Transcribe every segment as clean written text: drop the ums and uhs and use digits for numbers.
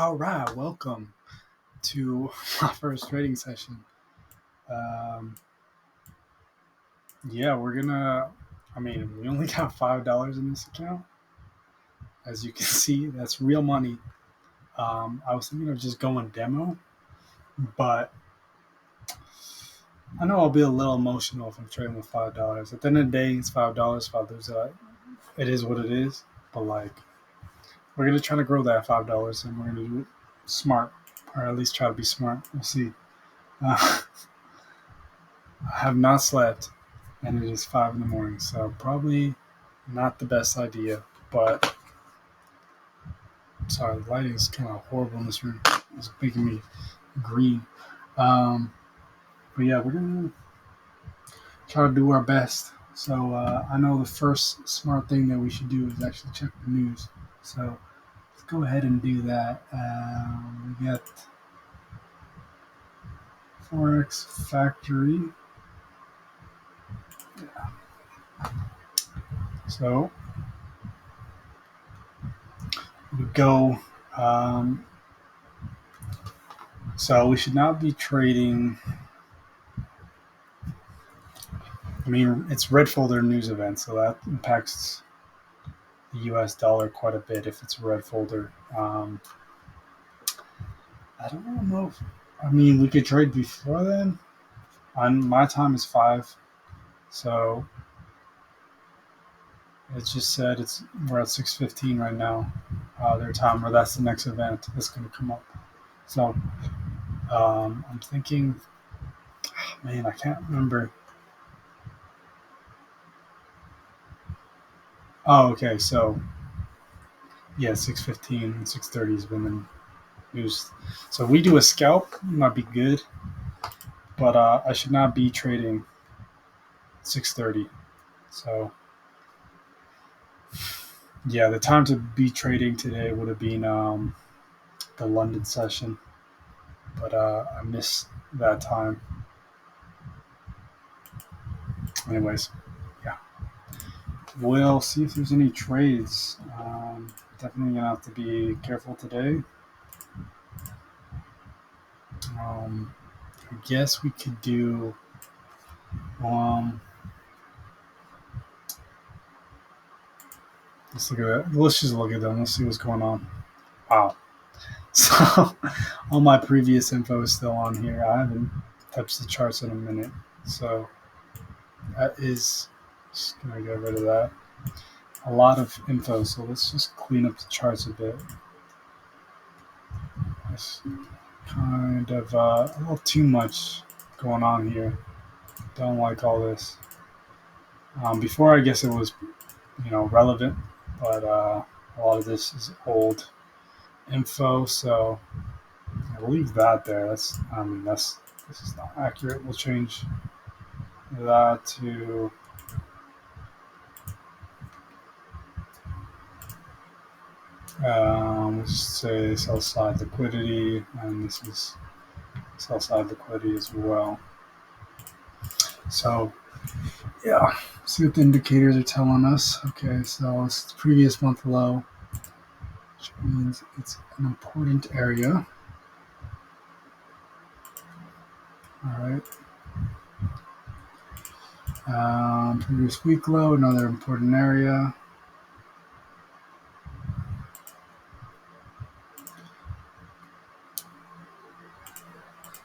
All right, welcome to my first trading session. Um, yeah, we only got $5 in this account. As you can see, that's real money. I was thinking of just going demo, but I know I'll be a little emotional if I'm trading with $5. At the end of the day, it's $5. If I lose it, it is what it is. But we're gonna try to grow that $5, and we're gonna do it smart, or at least try to be smart. We'll see. Uh, I have not slept, and it is 5 in the morning, so probably not the best idea. But sorry, the lighting is kind of horrible in this room. It's making me green. Um, but yeah, we're gonna try to do our best. So I know the first smart thing that we should do is actually check the news. So let's go ahead and do that. We got Forex Factory. So we go. Um, so we should not be trading. It's red folder news event, so that impacts the U.S. dollar quite a bit if it's a red folder. I don't know. We could trade before then. My time is 5, so it just said we're at 6:15 right now. Their time, or that's the next event that's going to come up. So I'm thinking, man, I can't remember. Oh, okay. So yeah, 6:15 and 6:30 has been the news. So we do a scalp, might be good, but I should not be trading 6:30. So yeah, the time to be trading today would have been the London session, but I missed that time. Anyways, yeah, we'll see if there's any trades. Definitely gonna have to be careful today. I guess we could do. Um, let's look at that. Let's just look at them. Let's see what's going on. Wow. So all my previous info is still on here. I haven't touched the charts in a minute. So that is just gonna get rid of that. A lot of info, so let's just clean up the charts a bit. It's kind of a little too much going on here. Don't like all this. Before, I guess it was, relevant, but a lot of this is old info, so I'll leave that there. This is not accurate. We'll change that to let's say sell side liquidity, and this is sell side liquidity as well. So yeah, see what the indicators are telling us. Okay, so it's the previous month low, which means it's an important area. All right. Previous week low, another important area.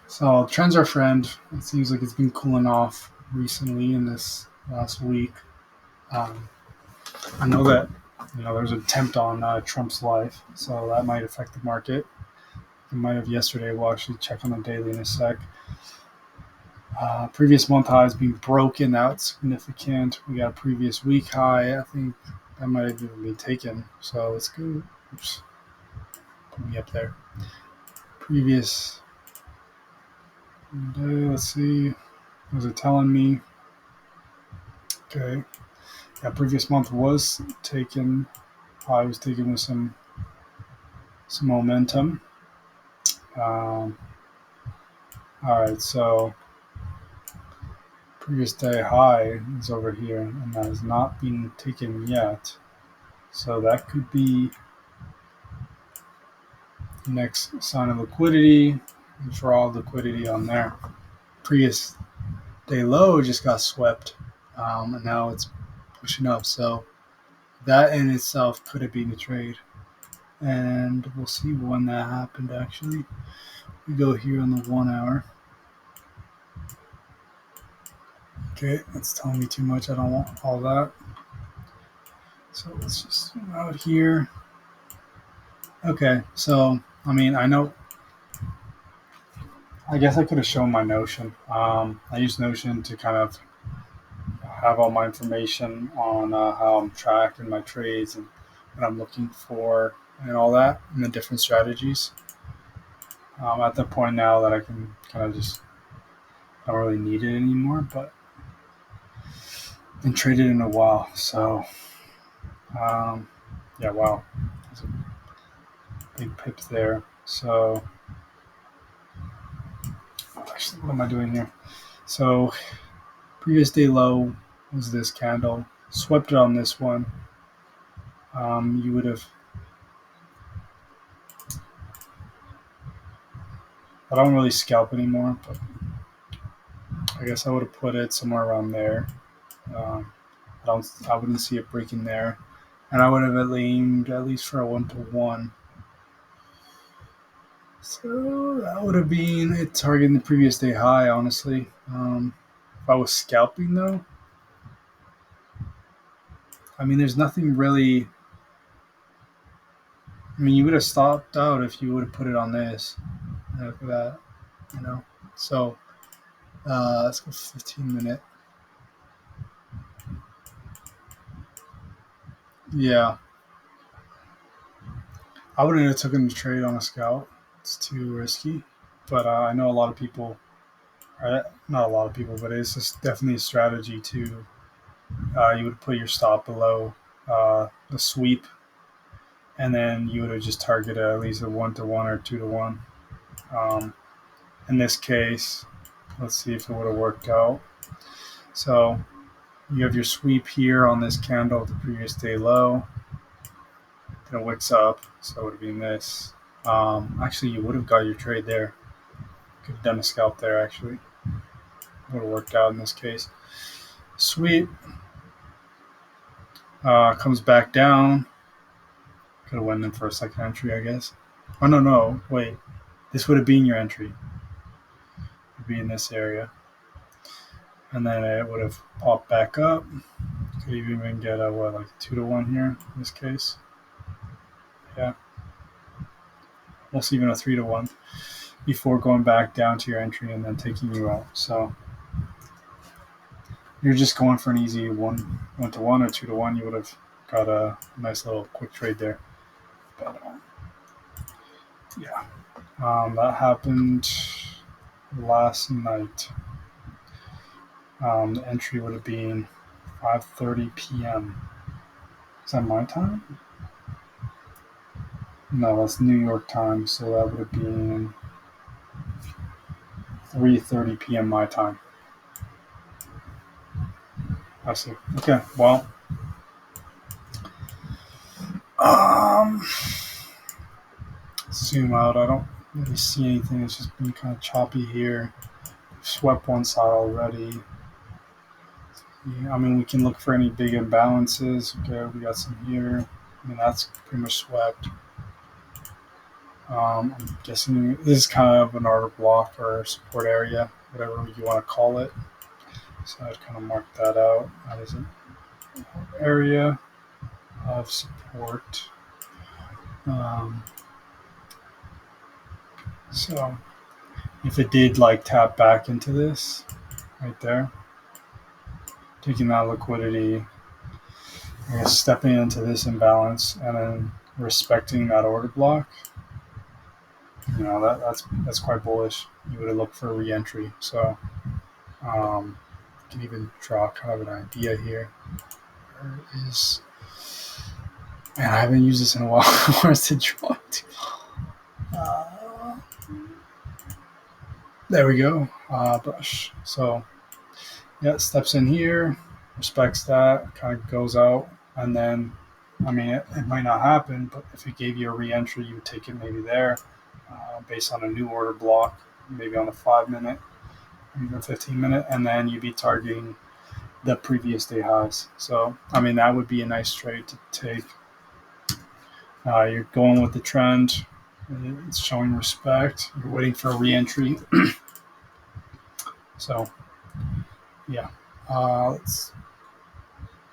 So trends are friend. It seems like it's been cooling off recently in this last week. I know that there's an attempt on Trump's life, so that might affect the market. It might have yesterday. We'll actually check on the daily in a sec. Previous month high is being broken. That's significant. We got a previous week high. I think that might have even been taken. So let's go. Oops. Put me up there. Previous day. Let's see. What was it telling me? Okay. Yeah, previous month was taken. High was taken with some momentum. All right, so previous day high is over here, and that has not been taken yet. So that could be Next sign of liquidity, draw liquidity on there. Previous day low just got swept, and now it's pushing up. So that in itself could have been a trade, and we'll see when that happened. Actually, we go here on the 1 hour. Okay, that's telling me too much. I don't want all that. So let's just zoom out here. Okay, so I mean, I know. I guess I could have shown my Notion. I use Notion to kind of have all my information on how I'm tracking my trades and what I'm looking for and all that, and the different strategies. At the point now that I can kind of just I don't really need it anymore, but I haven't traded in a while. So um, yeah, wow, there's a big pips there. So actually, what am I doing here? So previous day low was this candle. Swept it on this one. You would have. I don't really scalp anymore, but I guess I would have put it somewhere around there. Um, I wouldn't see it breaking there, and I would have aimed at least for a 1-to-1. So that would have been it targeting the previous day high. Honestly, if I was scalping though, I mean, there's nothing really. I mean, you would have stopped out if you would have put it on this, for that, you know. So let's go 15 minute. Yeah, I wouldn't have taken the trade on a scalp. It's too risky. But I know a lot of people, not a lot of people, but it's just definitely a strategy to you would put your stop below the sweep, and then you would have just targeted at least a 1-to-1 or 2-to-1. Um, in this case, let's see if it would have worked out. So you have your sweep here on this candle, the previous day low. Then it wicks up, so it would have been this. Actually, you would have got your trade there. Could have done a scalp there, actually. Would have worked out in this case. Sweep comes back down. Could have went in for a second entry, I guess. Oh, no, wait. This would have been your entry. It would be in this area. And then it would have popped back up. Could even get a, like a 2-to-1 here in this case. Yeah. Almost even a 3-to-1 before going back down to your entry and then taking you out. So you're just going for an easy 1-to-1 or 2-to-1. You would have got a nice little quick trade there. But yeah, that happened last night. The entry would have been 5:30 p.m. Is that my time? No, that's New York time. So that would have been 3:30 p.m. my time. I see. Okay. Well, um, zoom out. I don't really see anything. It's just been kind of choppy here. Swept one side already. Yeah, I mean, we can look for any big imbalances. Okay, we got some here. I mean, that's pretty much swept. I'm guessing this is kind of an order block or support area, whatever you want to call it. So I'd kind of mark that out. That is an area of support. Um, so if it did like tap back into this right there, taking that liquidity, I guess stepping into this imbalance and then respecting that order block, that's quite bullish. You would have looked for a re-entry. So you can even draw kind of an idea here. Where is man? I haven't used this in a while. Where's the draw to? There we go. Brush. So yeah, steps in here, respects that, kind of goes out, and then I mean it might not happen, but if it gave you a re-entry, you would take it maybe there. based on a new order block, maybe on a 5 minute, or even 15 minute, and then you'd be targeting the previous day highs. So, I mean, that would be a nice trade to take. You're going with the trend. It's showing respect. You're waiting for a re-entry. So, yeah. Let's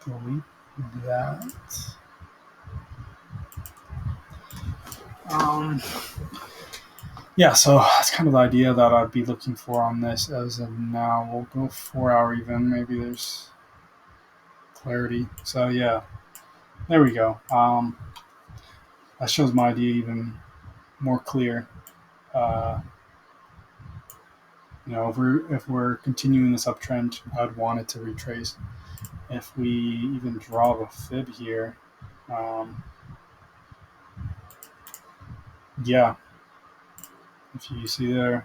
delete that. Yeah, so that's kind of the idea that I'd be looking for on this as of now. We'll go 4 hour even. Maybe there's clarity. So, yeah, there we go. That shows my idea even more clear. Uh, if we're continuing this uptrend, I'd want it to retrace. If we even draw a fib here, um, yeah, if you see there,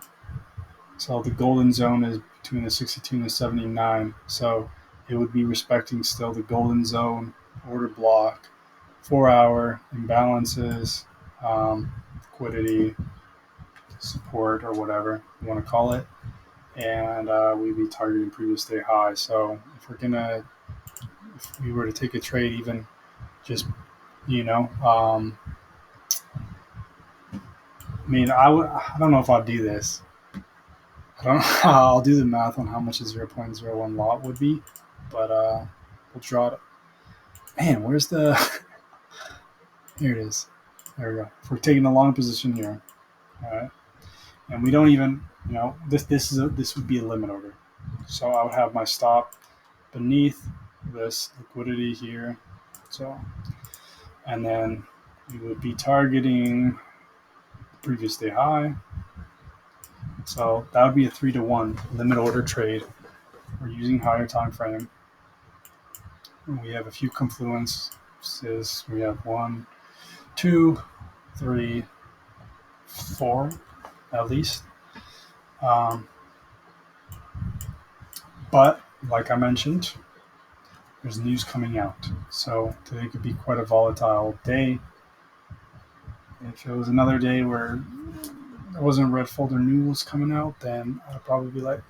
so the golden zone is between the 62 and the 79. So it would be respecting still the golden zone order block, 4 hour imbalances, liquidity, support, or whatever you want to call it. And we'd be targeting previous day high. So if we were to take a trade, even just, I mean, I don't know if I'll do this. I don't. I'll do the math on how much a 0.01 lot would be, but we'll draw it. Man, where's the? Here it is. There we go. If we're taking a long position here, all right, and we don't even, this would be a limit order. So I would have my stop beneath this liquidity here. So, and then we would be targeting the previous day high. So that would be a 3-to-1 limit order trade. We're using higher time frame. We have a few confluences. We have 1, 2, 3, 4, at least. But like I mentioned, there's news coming out. So today could be quite a volatile day. If it was another day where there wasn't red folder news coming out, then I'd probably be like,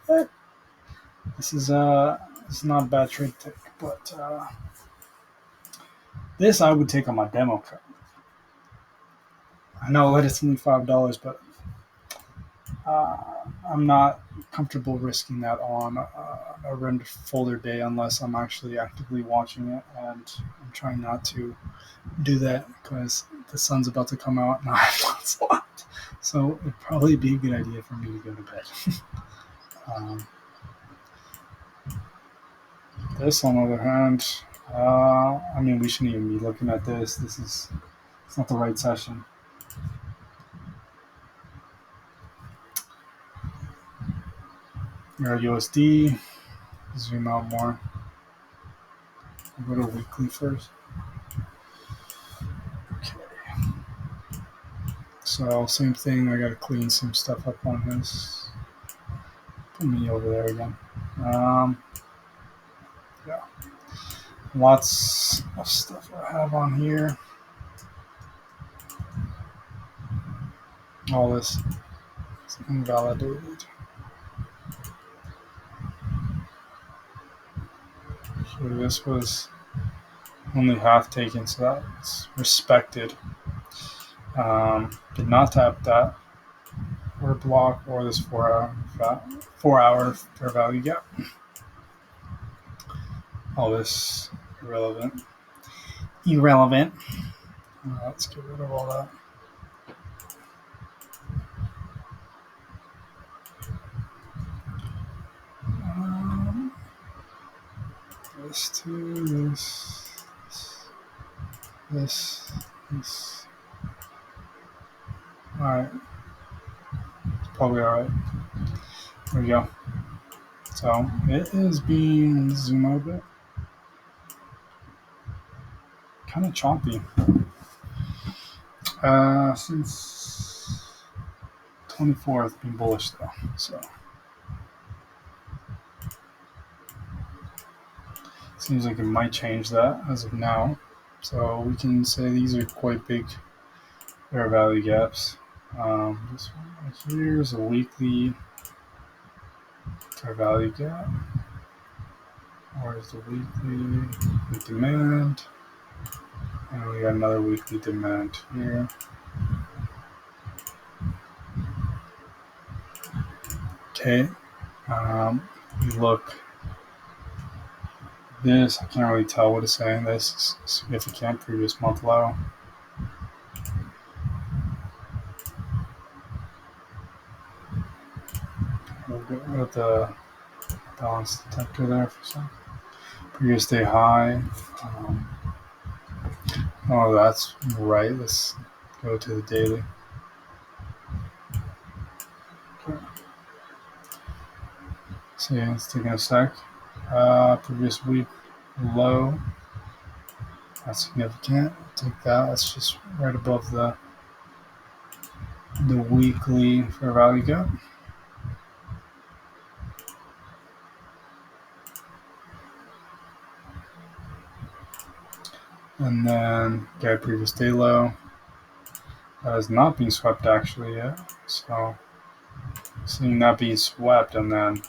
this is not a bad trade to take. But this I would take on my demo card. I know that it's only $5, but I'm not comfortable risking that on a red folder day unless I'm actually actively watching it, and I'm trying not to do that because the sun's about to come out and I have lots left. So it'd probably be a good idea for me to go to bed. This, on the other hand, I mean, we shouldn't even be looking at this. It's not the right session. Euro USD, zoom out more. I'll go to weekly first. Okay. So same thing. I gotta clean some stuff up on this. Put me over there again. Yeah. Lots of stuff I have on here. All this is invalidated. So this was only half taken, so that's respected. Did not tap that or block or this 4 hour fair value gap. All this irrelevant. Let's get rid of all that. This to this. All right. It's probably all right. There we go. So it is being zoom out a bit. Kind of choppy. Since 24th, been bullish though. So seems like it might change that as of now. So we can say these are quite big fair value gaps. This one right here is a weekly fair value gap. Where's the weekly demand? And we got another weekly demand here. Okay. You look this, I can't really tell what it's saying. This is significant previous month low. We'll go with the balance detector there for a second. Previous day high. Oh, that's right. Let's go to the daily. Okay. So yeah, it's taking a sec. Previous week low. That's significant. Take that. That's just right above the weekly fair value gap. And then get previous day low. That is not being swept actually yet. So seeing that being swept and then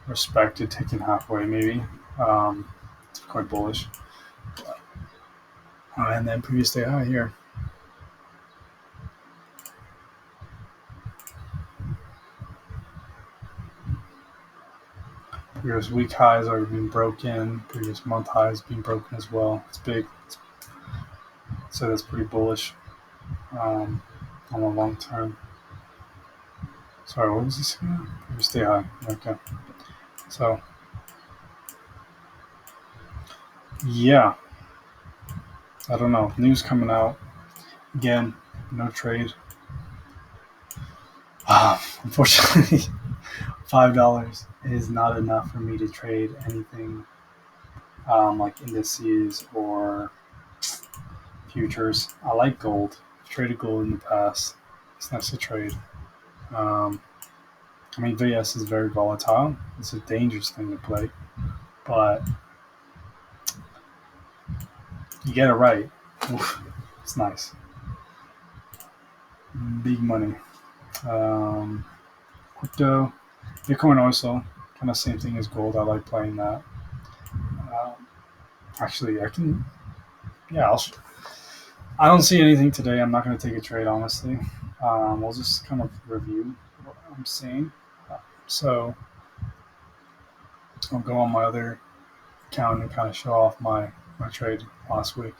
respected taken halfway maybe. It's quite bullish. And then previous day high here. Previous week highs are being broken. Previous month highs being broken as well. It's big. So that's pretty bullish on the long term. Sorry, what was this again? Previous day high. Okay. So, yeah. I don't know. News coming out. Again, no trade. Unfortunately, $5 is not enough for me to trade anything like indices or futures. I like gold. I've traded gold in the past. It's nice to trade. I mean, VS is very volatile. It's a dangerous thing to play, but you get it right. Oof, it's nice. Big money. Crypto, Bitcoin also kind of same thing as gold. I like playing that. Actually, I can. Yeah, I don't see anything today. I'm not going to take a trade, honestly. We'll just kind of review what I'm seeing. So I'll go on my other account and kind of show off my trade last week.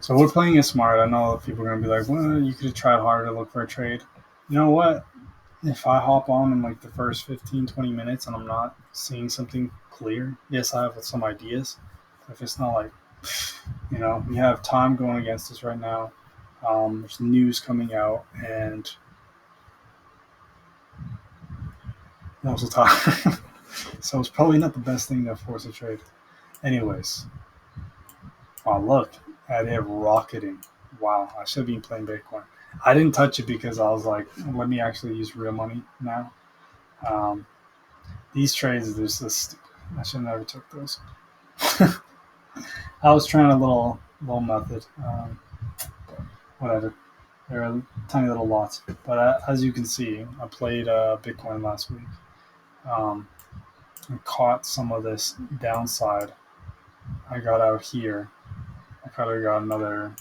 So we're playing it smart. I know people are going to be like, well, you could have tried harder to look for a trade. You know what? If I hop on in like the first 15, 20 minutes and I'm not seeing something clear, yes, I have some ideas. If it's not like, we have time going against us right now. There's news coming out, and most of the time. So it's probably not the best thing to force a trade. Anyways, wow, look at it rocketing. Wow, I should have been playing Bitcoin. I didn't touch it because I was like, let me actually use real money now. These trades, there's this. I should have never took those. I was trying a little method. Whatever. They're tiny little lots. But as you can see, I played Bitcoin last week. And caught some of this downside. I got out here. I could have got a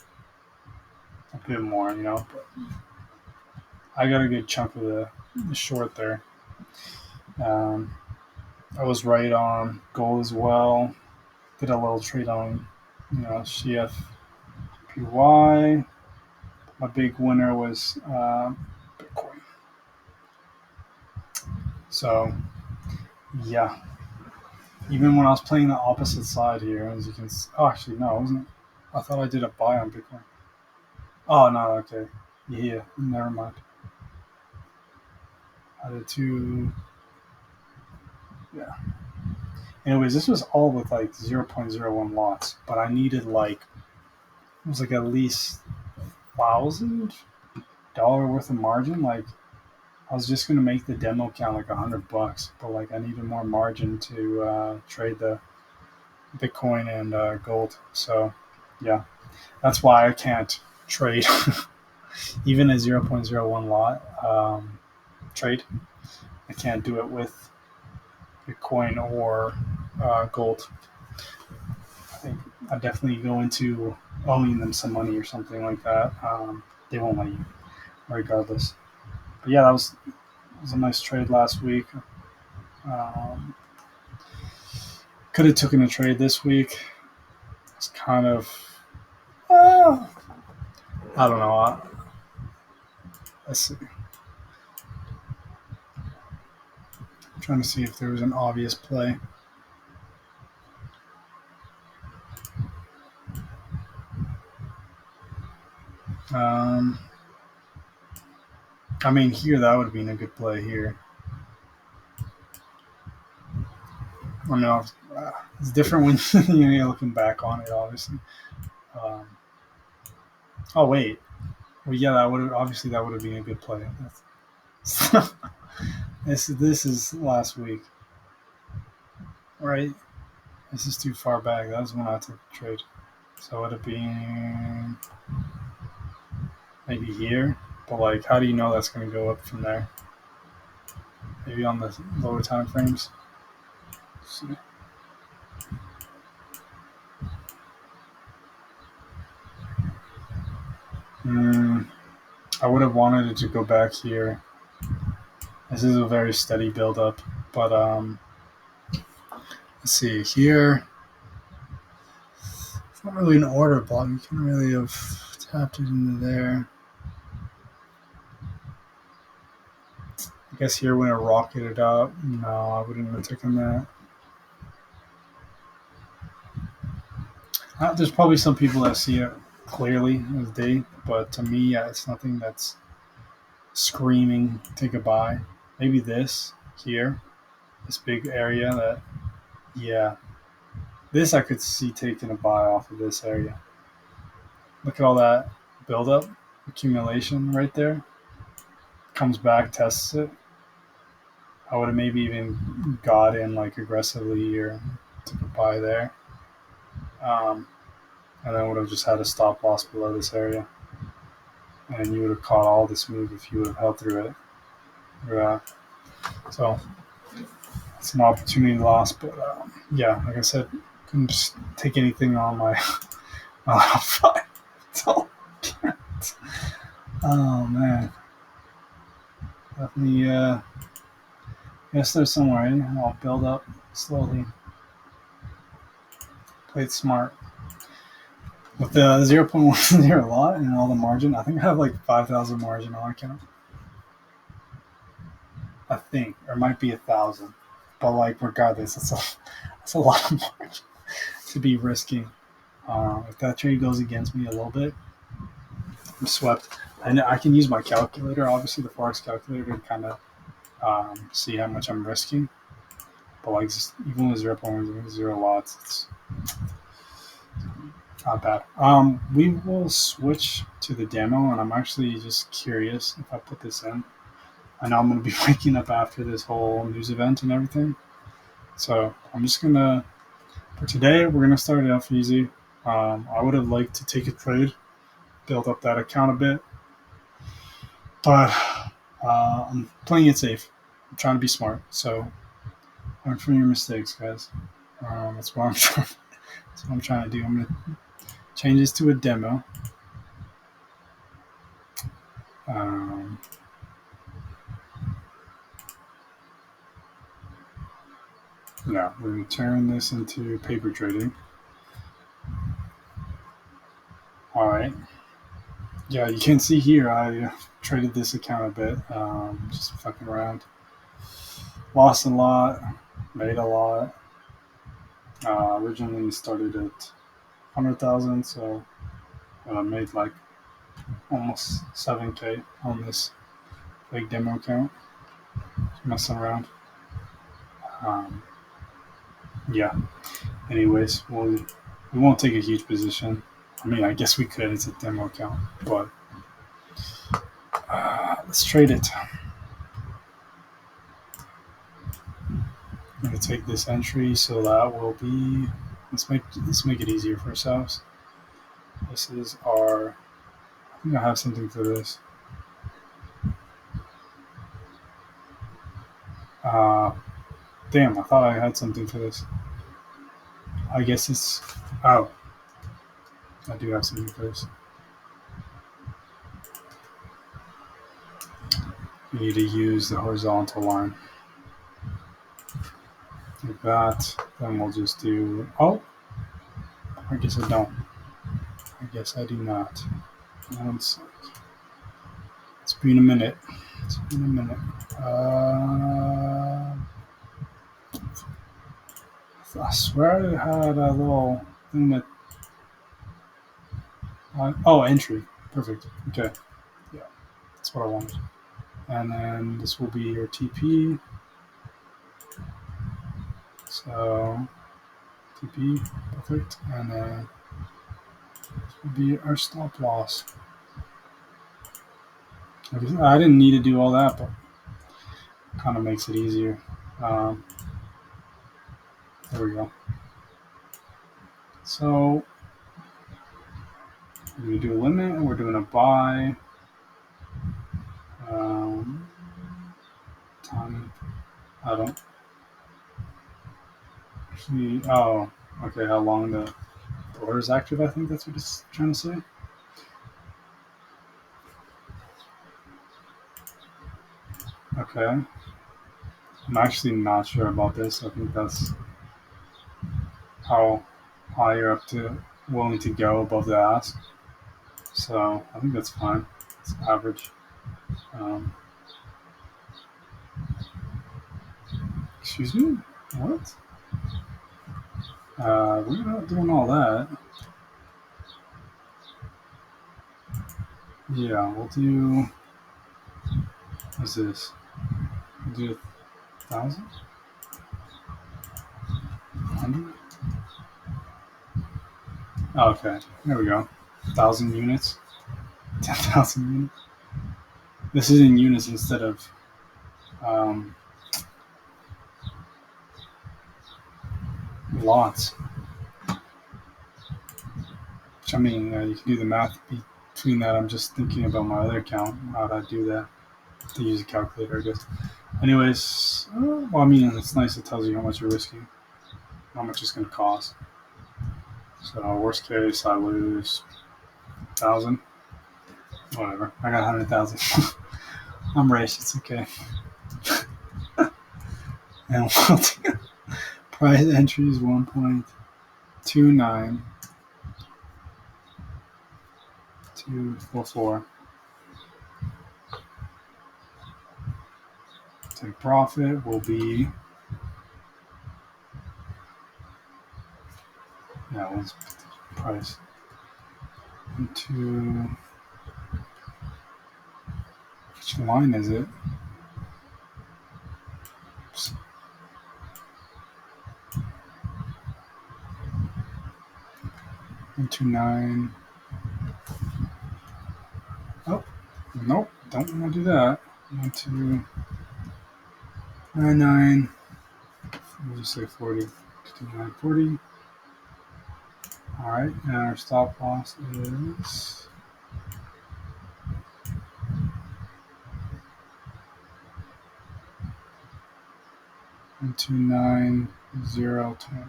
bit more, but I got a good chunk of the short there. Um, I was right on gold as well. Did a little trade on, CFPY. My big winner was Bitcoin. So, yeah. Even when I was playing the opposite side here, as you can see, oh, actually, no, I wasn't. I thought I did a buy on Bitcoin. Oh, no, okay. Yeah, never mind. I did two. Yeah. Anyways, this was all with like 0.01 lots, but I needed it was like at least $1,000 worth of margin. Like, I was just gonna make the demo count like $100, but like I needed more margin to trade the Bitcoin and gold. So yeah, that's why I can't trade even a 0.01 lot trade. I can't do it with Bitcoin or gold. I think I definitely go into owing them some money or something like that. They won't let you, regardless. But yeah, that was a nice trade last week. Um, could have taken a trade this week. It's kind of, uh, I don't know. Let's see. I'm trying to see if there was an obvious play. Um, I mean, here that would have been a good play here. I know it's different when you're looking back on it, obviously. Um, oh wait, well yeah, that would have obviously that would have been a good play. This is last week, right? This is too far back. That was when I took the trade, so it would have been maybe here. But like, how do you know that's going to go up from there? Maybe on the lower time frames. Let's see. Mm, I would have wanted it to go back here. This is a very steady build up, but let's see here. It's not really an order block. You can really have tapped it into there. I guess here when it rocketed up, no, I wouldn't have taken that. There's probably some people that see it clearly as day, but to me, yeah, it's nothing that's screaming take a buy. Maybe this here, this big area that, yeah, this I could see taking a buy off of this area. Look at all that buildup, accumulation right there. Comes back, tests it. I would have maybe even got in like aggressively or took a buy there. Um, and then would have just had a stop loss below this area. And you would have caught all this move if you would have held through it. Yeah. So it's an opportunity loss, but yeah, like I said, couldn't just take anything on my five. So, oh man, definitely. Guess there's somewhere in. I'll build up slowly. Played smart with the 0.10 lot and all the margin. I think I have like 5,000 margin on account. I think, or it might be 1,000. But like, regardless, it's a lot of margin to be risking. If that trade goes against me a little bit, I'm swept. And I can use my calculator, obviously the Forex calculator, to kind of see how much I'm risking. But like, even with 0.0 watts, it's not bad. We will switch to the demo, and I'm actually just curious if I put this in. I know I'm going to be waking up after this whole news event and everything. So I'm just going to, for today, we're going to start it off easy. I would have liked to take a trade, build up that account a bit, but I'm playing it safe. I'm trying to be smart. So learn from your mistakes, guys. That's what I'm trying. That's what I'm trying to do. I'm going to change this to a demo. Yeah, we're going to turn this into paper trading. All right. Yeah, you can see here I traded this account a bit, just fucking around. Lost a lot, made a lot. Originally started at 100,000, so I made like almost 7K on this big demo account. Just messing around. Um, yeah. Anyways, we won't take a huge position. I mean, I guess we could. It's a demo account, but let's trade it. going to take this entry, so that will be, let's make it easier for ourselves. This is our, I think I have something for this. Damn, I thought I had something for this. I guess it's, oh, I do have something for this. We need to use the horizontal line. Like that. Then we'll just do, oh, I guess I don't. I guess I do not. One sec. It's been a minute. It's been a minute. I swear I had a little thing that, oh, entry. Perfect. Okay. Yeah, that's what I wanted. And then this will be your TP. So TP, perfect. And then this will be our stop loss. I didn't need to do all that, but it kind of makes it easier. There we go. So we do a limit, and we're doing a buy. Time. I don't see. Oh, okay. How long the order is active? I think that's what it's trying to say. Okay. I'm actually not sure about this. I think that's how high you're up to willing to go above the ask. So I think that's fine. It's average. Um, excuse me? What? We're not doing all that. Yeah, we'll do. What's this? We'll do 1,000? 100? Oh, okay, there we go. 1,000 units. 10,000 units. This is in units instead of lots. Which, I mean, you can do the math between that. I'm just thinking about my other account, how to do that. To use a calculator, I guess. Anyways, well, I mean, it's nice. It tells you how much you're risking, how much it's going to cost. So, worst case, I lose 1,000. Whatever. I got 100,000. I'm rich. It's okay. And price entry is 1.29244. Take profit will be, yeah, what's price? Into which line is it? Into 9. Oh, nope, don't want to do that. 1299. We'll just say 40. 5940. All right, and our stop loss is 129,020.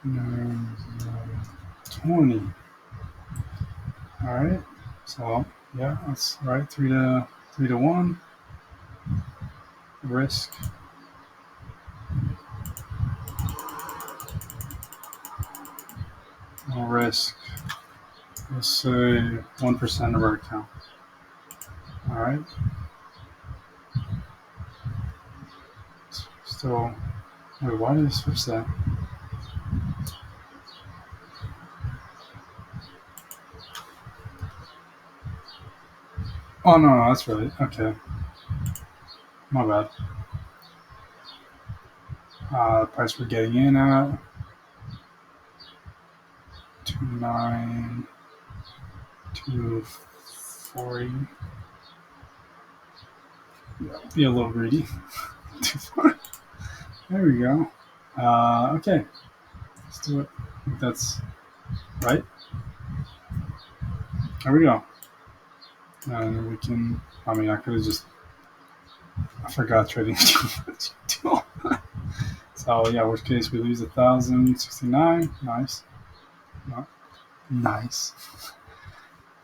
29020. All right. So yeah, that's right. 3 to 1 risk. No risk. Let's say 1% of our account. All right. Still. Wait, why did I switch that? Oh no, that's right. Okay. My bad. The price we're getting in at 29240. Be a little greedy. Too far. There we go. Okay, let's do it. I think that's right. There we go. And we can. I mean, I could have just. I forgot trading. So yeah, worst case we lose 1,069. Nice, nice,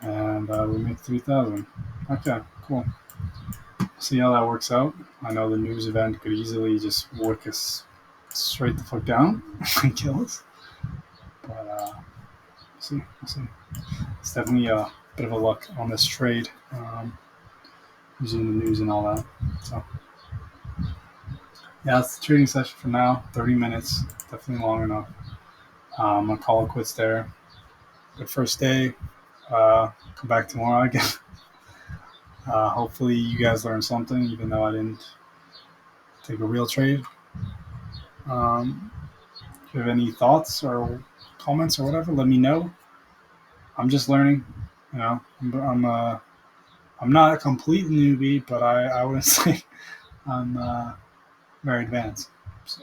and we make 3,000. Okay, cool. See how that works out. I know the news event could easily just work us straight the fuck down and kill us, but we'll see. It's definitely a bit of a luck on this trade, using the news and all that. So yeah, that's the trading session for now. 30 minutes, definitely long enough. I'm gonna call it quits there. Good first day. Come back tomorrow again. Hopefully you guys learned something, even though I didn't take a real trade. If you have any thoughts or comments or whatever, let me know. I'm just learning. You know, I'm not a complete newbie, but I wouldn't say I'm very advanced. So